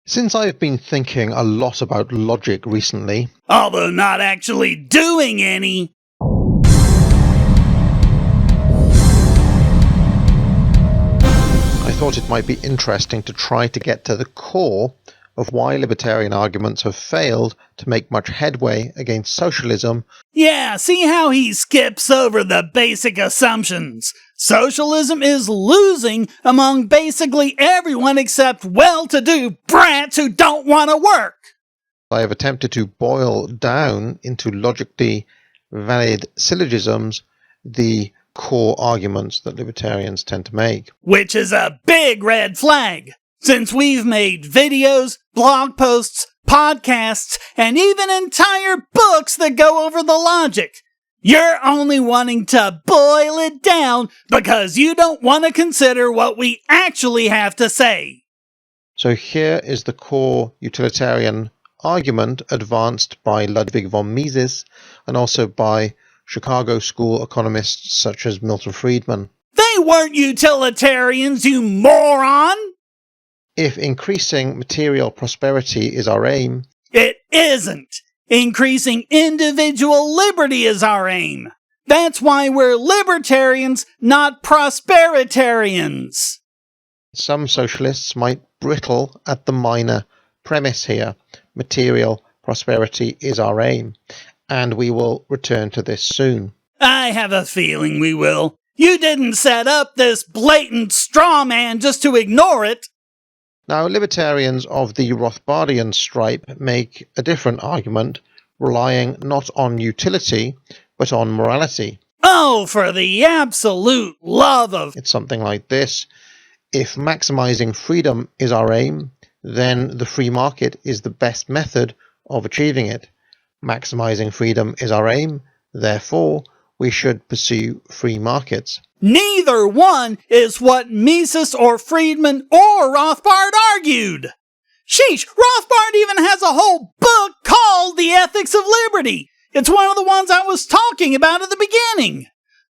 Since I've been thinking a lot about logic recently, although not actually doing any, I thought it might be interesting to try to get to the core of why libertarian arguments have failed to make much headway against socialism. Yeah, see how he skips over the basic assumptions. Socialism is losing among basically everyone except well-to-do brats who don't want to work. I have attempted to boil down into logically valid syllogisms the core arguments that libertarians tend to make. Which is a big red flag, since we've made videos, blog posts, podcasts, and even entire books that go over the logic. You're only wanting to boil it down because you don't want to consider what we actually have to say. So here is the core utilitarian argument advanced by Ludwig von Mises and also by Chicago School economists such as Milton Friedman. They weren't utilitarians, you moron! If increasing material prosperity is our aim, it isn't. Increasing individual liberty is our aim. That's why we're libertarians, not prosperitarians. Some socialists might brittle at the minor premise here. Material prosperity is our aim, and we will return to this soon. I have a feeling we will. You didn't set up this blatant straw man just to ignore it. Now, libertarians of the Rothbardian stripe make a different argument, relying not on utility, but on morality. Oh, for the absolute love of... It's something like this. If maximizing freedom is our aim, then the free market is the best method of achieving it. Maximizing freedom is our aim, therefore we should pursue free markets. Neither one is what Mises or Friedman or Rothbard argued. Sheesh, Rothbard even has a whole book called The Ethics of Liberty. It's one of the ones I was talking about at the beginning.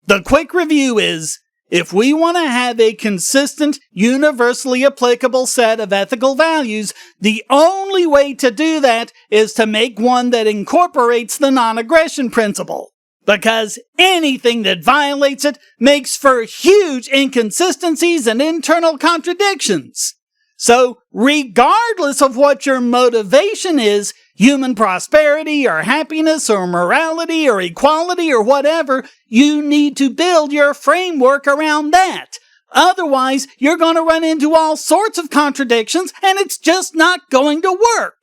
The quick review is, if we want to have a consistent, universally applicable set of ethical values, the only way to do that is to make one that incorporates the non-aggression principle. Because anything that violates it makes for huge inconsistencies and internal contradictions. So, regardless of what your motivation is, human prosperity or happiness or morality or equality or whatever, you need to build your framework around that. Otherwise, you're going to run into all sorts of contradictions and it's just not going to work.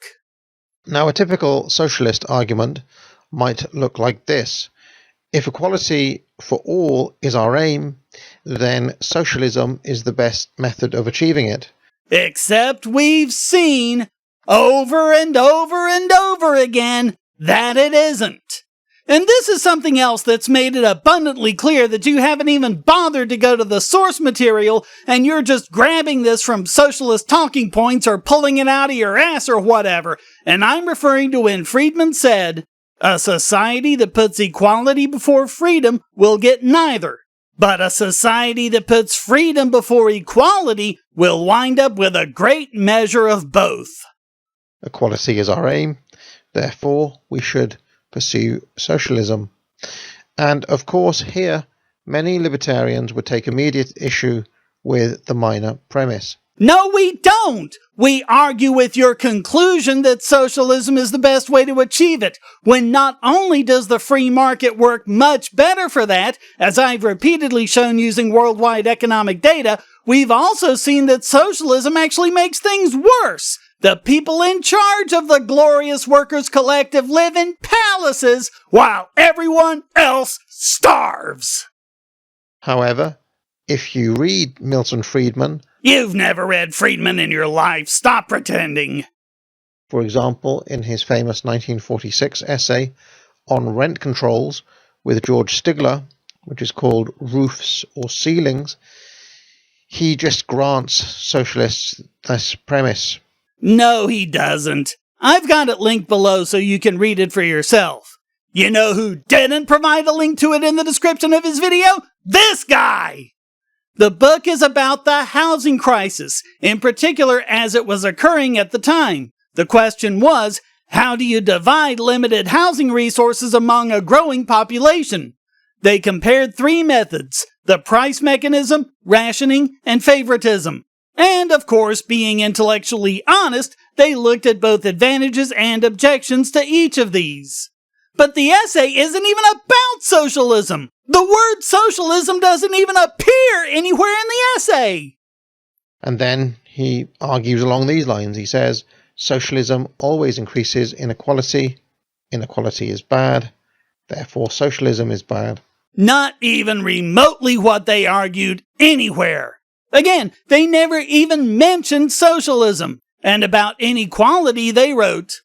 Now, a typical socialist argument might look like this. If equality for all is our aim, then socialism is the best method of achieving it. Except we've seen over and over and over again that it isn't. And this is something else that's made it abundantly clear that you haven't even bothered to go to the source material and you're just grabbing this from socialist talking points or pulling it out of your ass or whatever. And I'm referring to when Friedman said, a society that puts equality before freedom will get neither. But a society that puts freedom before equality will wind up with a great measure of both. Equality is our aim, therefore we should pursue socialism. And of course here, many libertarians would take immediate issue with the minor premise. No, we don't! We argue with your conclusion that socialism is the best way to achieve it, when not only does the free market work much better for that, as I've repeatedly shown using worldwide economic data, we've also seen that socialism actually makes things worse. The people in charge of the glorious workers' collective live in palaces, while everyone else starves. However, if you read Milton Friedman... You've never read Friedman in your life. Stop pretending. For example, in his famous 1946 essay on rent controls with George Stigler, which is called Roofs or Ceilings, he just grants socialists this premise. No, he doesn't. I've got it linked below so you can read it for yourself. You know who didn't provide a link to it in the description of his video? This guy! The book is about the housing crisis, in particular as it was occurring at the time. The question was, how do you divide limited housing resources among a growing population? They compared 3 methods: the price mechanism, rationing, and favoritism. And, of course, being intellectually honest, they looked at both advantages and objections to each of these. But the essay isn't even about socialism. The word socialism doesn't even appear anywhere in the essay. And then he argues along these lines. He says, socialism always increases inequality. Inequality is bad. Therefore, socialism is bad. Not even remotely what they argued anywhere. Again, they never even mentioned socialism. And about inequality, they wrote,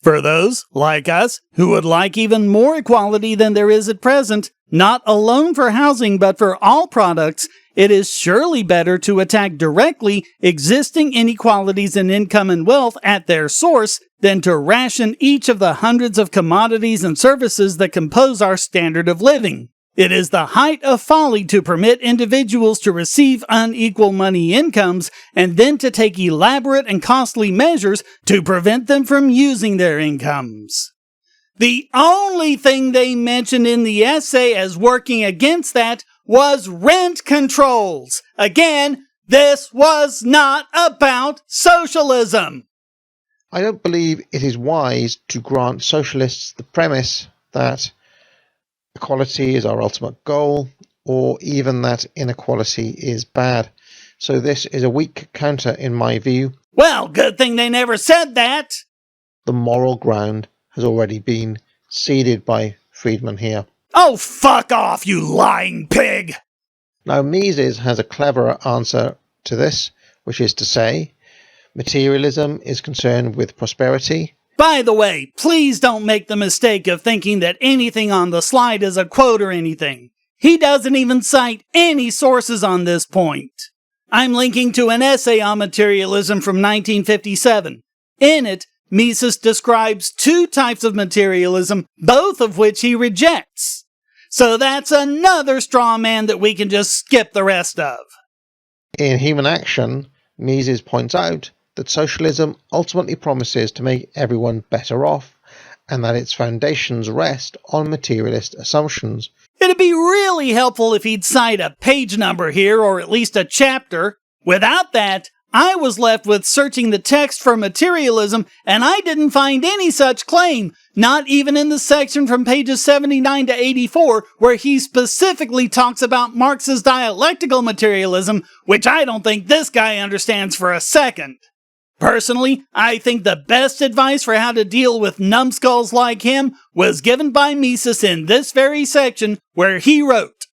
"For those, like us, who would like even more equality than there is at present, not alone for housing but for all products, it is surely better to attack directly existing inequalities in income and wealth at their source than to ration each of the hundreds of commodities and services that compose our standard of living. It is the height of folly to permit individuals to receive unequal money incomes and then to take elaborate and costly measures to prevent them from using their incomes." The only thing they mentioned in the essay as working against that was rent controls. Again, this was not about socialism. I don't believe it is wise to grant socialists the premise that equality is our ultimate goal, or even that inequality is bad. So this is a weak counter in my view. Well, good thing they never said that. The moral ground has already been ceded by Friedman here. Oh, fuck off, you lying pig! Now, Mises has a cleverer answer to this, which is to say, materialism is concerned with prosperity. By the way, please don't make the mistake of thinking that anything on the slide is a quote or anything. He doesn't even cite any sources on this point. I'm linking to an essay on materialism from 1957. In it, Mises describes 2 types of materialism, both of which he rejects. So that's another straw man that we can just skip the rest of. In Human Action, Mises points out that socialism ultimately promises to make everyone better off, and that its foundations rest on materialist assumptions. It'd be really helpful if he'd cite a page number here, or at least a chapter. Without that, I was left with searching the text for materialism, and I didn't find any such claim, not even in the section from pages 79 to 84, where he specifically talks about Marx's dialectical materialism, which I don't think this guy understands for a second. Personally, I think the best advice for how to deal with numbskulls like him was given by Mises in this very section, where he wrote,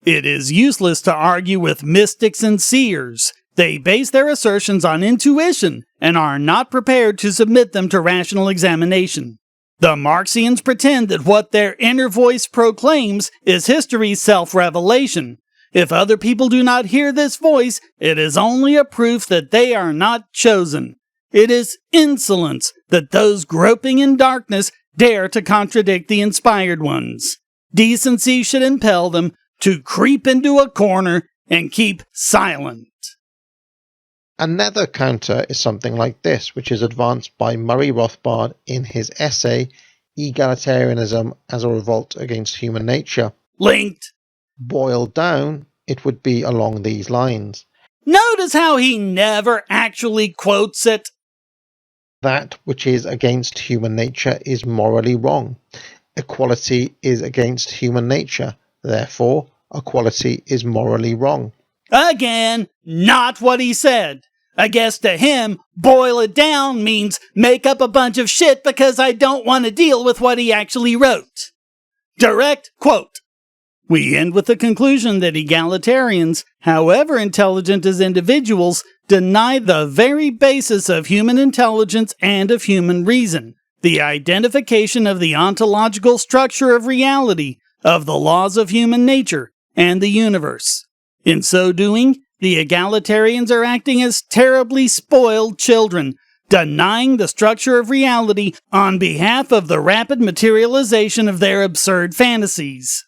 "It is useless to argue with mystics and seers. They base their assertions on intuition and are not prepared to submit them to rational examination. The Marxians pretend that what their inner voice proclaims is history's self-revelation. If other people do not hear this voice, it is only a proof that they are not chosen. It is insolence that those groping in darkness dare to contradict the inspired ones. Decency should impel them to creep into a corner and keep silent." Another counter is something like this, which is advanced by Murray Rothbard in his essay, Egalitarianism as a Revolt Against Human Nature. Linked. Boiled down, it would be along these lines. Notice how he never actually quotes it. That which is against human nature is morally wrong. Equality is against human nature. Therefore, equality is morally wrong. Again, not what he said. I guess to him, boil it down means make up a bunch of shit because I don't want to deal with what he actually wrote. Direct quote. We end with the conclusion that egalitarians, however intelligent as individuals, deny the very basis of human intelligence and of human reason, the identification of the ontological structure of reality, of the laws of human nature, and the universe. In so doing, the egalitarians are acting as terribly spoiled children, denying the structure of reality on behalf of the rapid materialization of their absurd fantasies.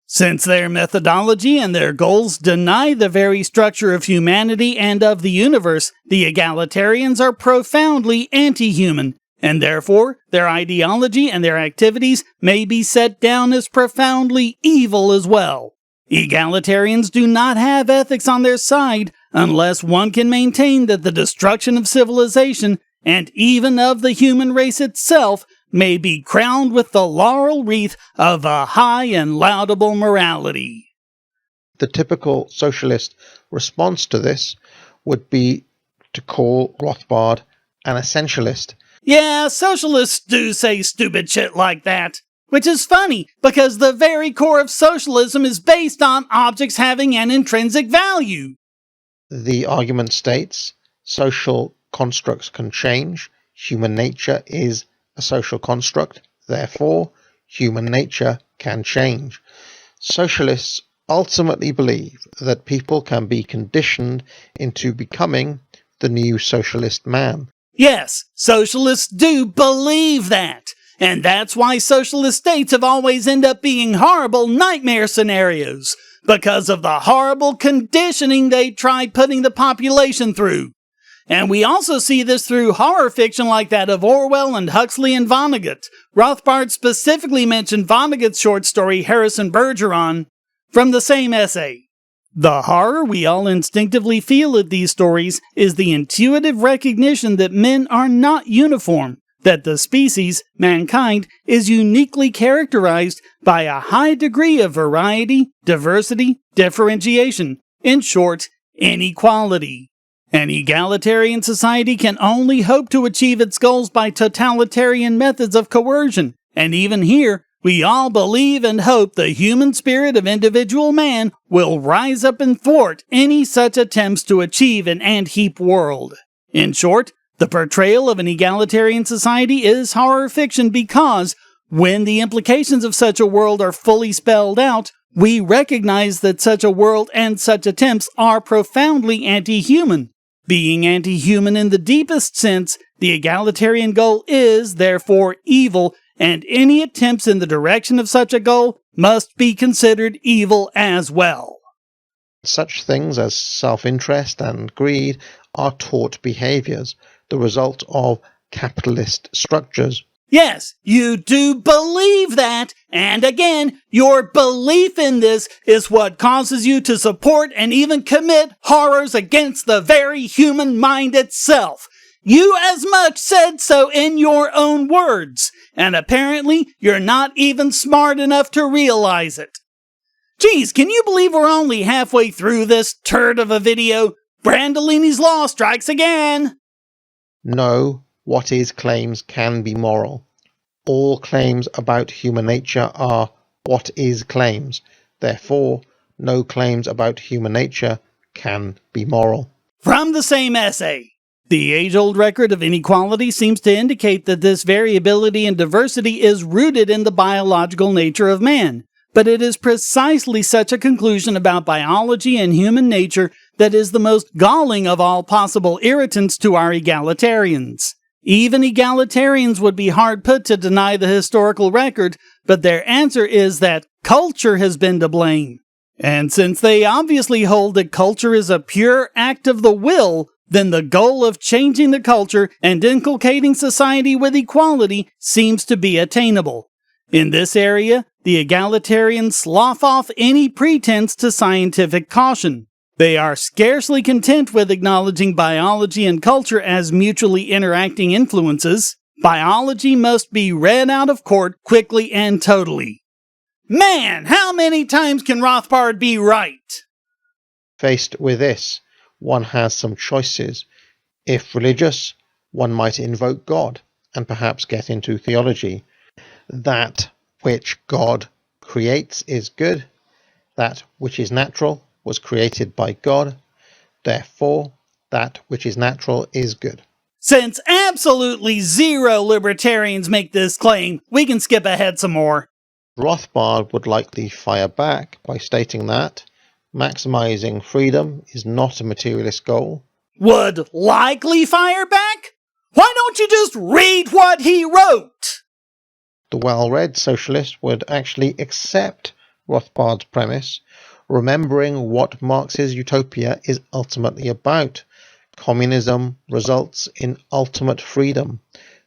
Since their methodology and their goals deny the very structure of humanity and of the universe, the egalitarians are profoundly anti-human, and therefore their ideology and their activities may be set down as profoundly evil as well. Egalitarians do not have ethics on their side unless one can maintain that the destruction of civilization and even of the human race itself may be crowned with the laurel wreath of a high and laudable morality. The typical socialist response to this would be to call Rothbard an essentialist. Yeah, socialists do say stupid shit like that. Which is funny, because the very core of socialism is based on objects having an intrinsic value. The argument states, social constructs can change, human nature is a social construct, therefore, human nature can change. Socialists ultimately believe that people can be conditioned into becoming the new socialist man. Yes, socialists do believe that. And that's why socialist states have always ended up being horrible nightmare scenarios, because of the horrible conditioning they tried putting the population through. And we also see this through horror fiction like that of Orwell and Huxley and Vonnegut. Rothbard specifically mentioned Vonnegut's short story Harrison Bergeron from the same essay. The horror we all instinctively feel at these stories is the intuitive recognition that men are not uniform, that the species, mankind, is uniquely characterized by a high degree of variety, diversity, differentiation, in short, inequality. An egalitarian society can only hope to achieve its goals by totalitarian methods of coercion, and even here, we all believe and hope the human spirit of individual man will rise up and thwart any such attempts to achieve an ant-heap world. In short, the portrayal of an egalitarian society is horror fiction because, when the implications of such a world are fully spelled out, we recognize that such a world and such attempts are profoundly anti-human. Being anti-human in the deepest sense, the egalitarian goal is, therefore, evil, and any attempts in the direction of such a goal must be considered evil as well. Such things as self-interest and greed are taught behaviors, the result of capitalist structures. Yes, you do believe that, and again, your belief in this is what causes you to support and even commit horrors against the very human mind itself. You as much said so in your own words, and apparently you're not even smart enough to realize it. Geez, can you believe we're only halfway through this turd of a video? Brandolini's Law strikes again! No, what is claims can be moral. All claims about human nature are what is claims. Therefore, no claims about human nature can be moral. From the same essay. The age-old record of inequality seems to indicate that this variability and diversity is rooted in the biological nature of man. But it is precisely such a conclusion about biology and human nature that is the most galling of all possible irritants to our egalitarians. Even egalitarians would be hard put to deny the historical record, but their answer is that culture has been to blame. And since they obviously hold that culture is a pure act of the will, then the goal of changing the culture and inculcating society with equality seems to be attainable. In this area, the egalitarians slough off any pretense to scientific caution. They are scarcely content with acknowledging biology and culture as mutually interacting influences. Biology must be read out of court quickly and totally. Man, how many times can Rothbard be right? Faced with this, one has some choices. If religious, one might invoke God and perhaps get into theology. That which God creates is good. That which is natural was created by God. Therefore, that which is natural is good. Since absolutely zero libertarians make this claim, we can skip ahead some more. Rothbard would likely fire back by stating that maximizing freedom is not a materialist goal. Would likely fire back? Why don't you just read what he wrote? The well-read socialist would actually accept Rothbard's premise, remembering what Marx's utopia is ultimately about. Communism results in ultimate freedom.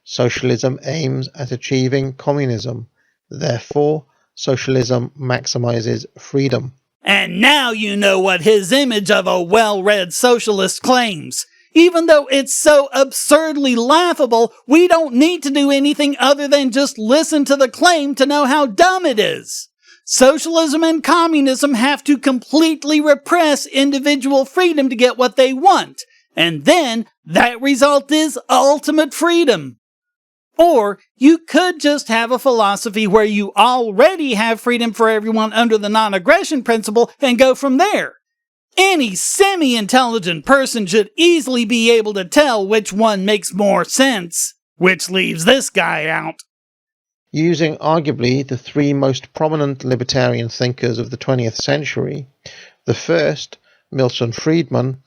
Socialism aims at achieving communism. Therefore, socialism maximizes freedom. And now you know what his image of a well-read socialist claims. Even though it's so absurdly laughable, we don't need to do anything other than just listen to the claim to know how dumb it is. Socialism and communism have to completely repress individual freedom to get what they want, and then that result is ultimate freedom. Or you could just have a philosophy where you already have freedom for everyone under the non-aggression principle and go from there. Any semi-intelligent person should easily be able to tell which one makes more sense, which leaves this guy out. Using arguably the three most prominent libertarian thinkers of the 20th century, the first, Milton Friedman,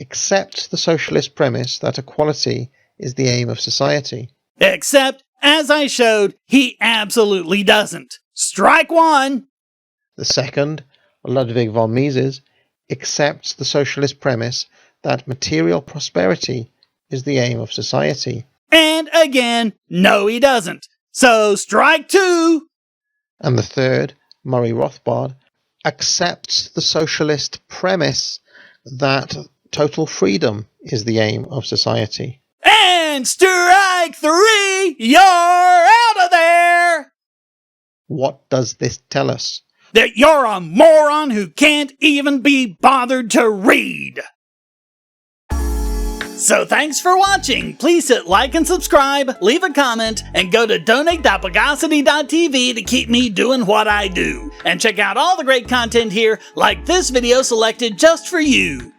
accepts the socialist premise that equality is the aim of society. Except, as I showed, he absolutely doesn't. Strike one! The second, Ludwig von Mises, accepts the socialist premise that material prosperity is the aim of society. And again, no he doesn't. So strike two! And the third, Murray Rothbard, accepts the socialist premise that total freedom is the aim of society. And strike three! You're out of there! What does this tell us? That you're a moron who can't even be bothered to read. So thanks for watching. Please hit like and subscribe, leave a comment, and go to donate.bogosity.tv to keep me doing what I do. And check out all the great content here, like this video selected just for you.